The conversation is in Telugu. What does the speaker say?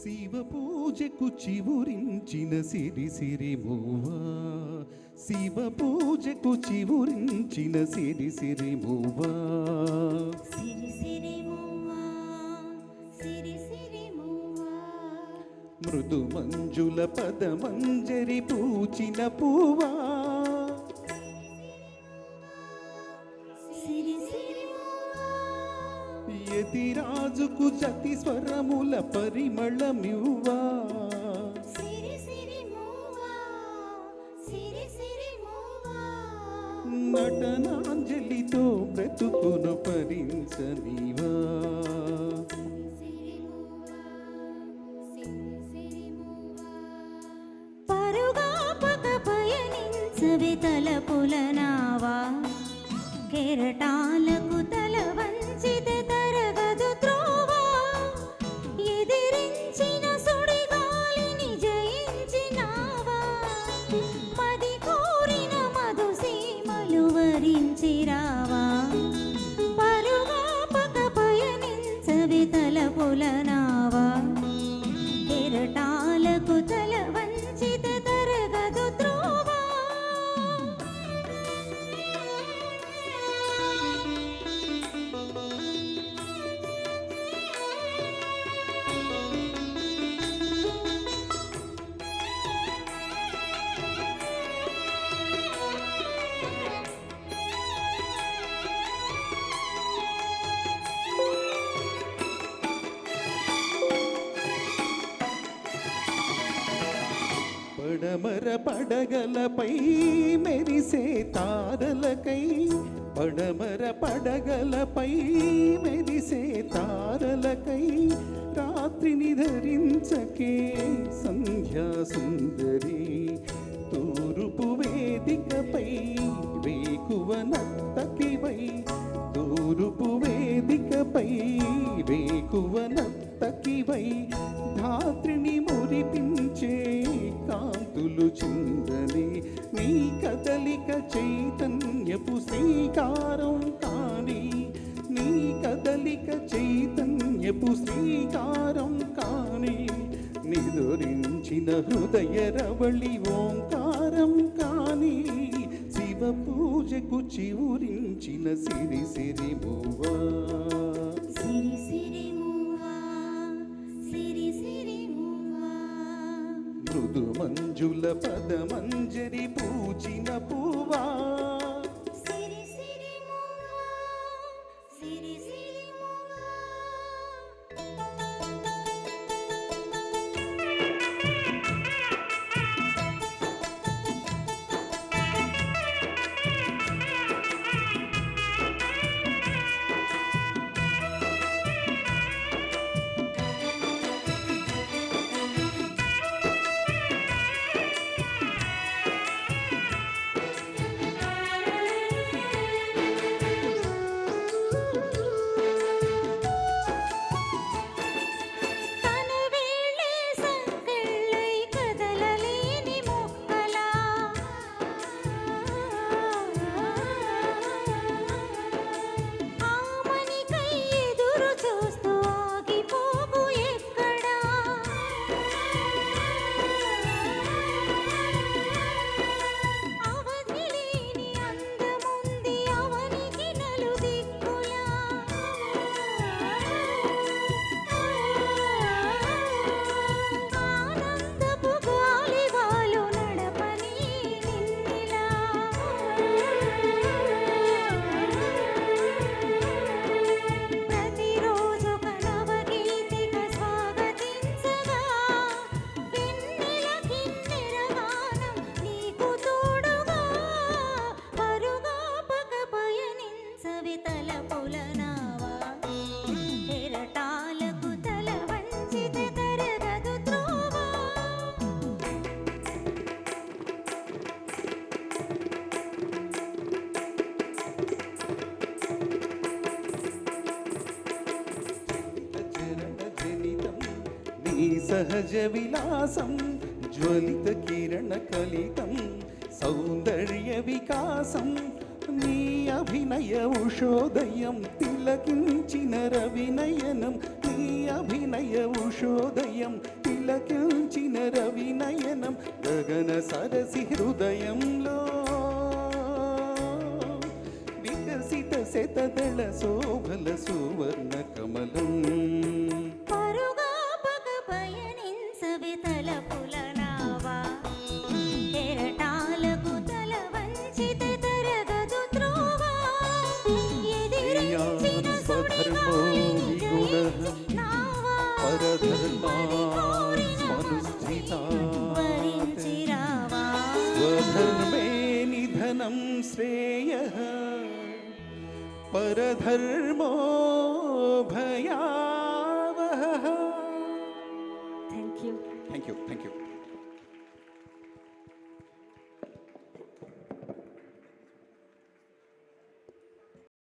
శివ పూజకు చివురించిన సిరి సిరి మూవా, శివ పూజకు చివురించిన సిరి సిరి మూవా, సిరి సిరి మూవా, సిరి సిరి మూవా, మృదు మంజుల పదమంజరి పూచిన పూవా, సిరి సిరి మూవా, యతిరాజుకు జతి స్వరముల పరిమళమివ్వా, సిరి సిరి మూవా, సిరి సిరి మూవా, నటనాంజలితో బ్రతుకును పరించనివా, సిరి మూవా, సిరి సిరి మూవా. పరుగాపక పయనించవే తలపుల నావా, కెరటాలకు తల వంచితే తరగదు త్రోవా, ఎదిరించిన సుడిగాలిని జయించినావా, మది కోరిన మధు సీమలు వరించిరావా, పరుగాపక పయనించవే తలపుల నావా, కెరటాలకు తల వంచితే తరగదు త్రోవా. పడమర పడగలపై మెరిసే తారలకై, పడమర పడగలపై మెరిసే తారలకై, రాత్రిని ధరించకే సంధ్యా సుందరి, తూర్పు వేదికపై వేకువ నర్తకివై, తూర్పు వేదికపై వేకువ నర్తకివై, ధాత్రిని మురిపించే కాంతులు చిందని, నీ కదలిక చైతన్యపు శ్రీకారం కాని, నీ కదలిక చైతన్యపు శ్రీకారం కాని, నిదురించిన హృదయ రవళి ఓంకారం కాని, శివ పూజకు చివురించిన సిరి సిరి మూవా, సిరి సిరి మూవా, సిరి సిరి మూవా, మృదు మంజుల పదమంజరి పూచిన పూవా, సిరి సిరి మూవా, సిరి సిరి మూవా. సహజ విలాసం జ్వలిత కిరణ కలితం సౌందర్య వికాసం నీ అభినయ ఉషోదయం తిలకించిన రవినయనం నీ అభినయ ఉషోదయం తిలకించిన రవినయనం గగన సరసి హృదయంలో వికసిత శతదళ శోభల సువర్ణ కమలం పరుగాపక పయనించవే తలపుల నావా కెరటాలకు తల వంచితే తరగదు త్రోవా ఎదిరించిన స్వధర్మో విగుణః నావా వరించిరావా స్వధర్మే నిధనం శ్రేయః పరధర్మో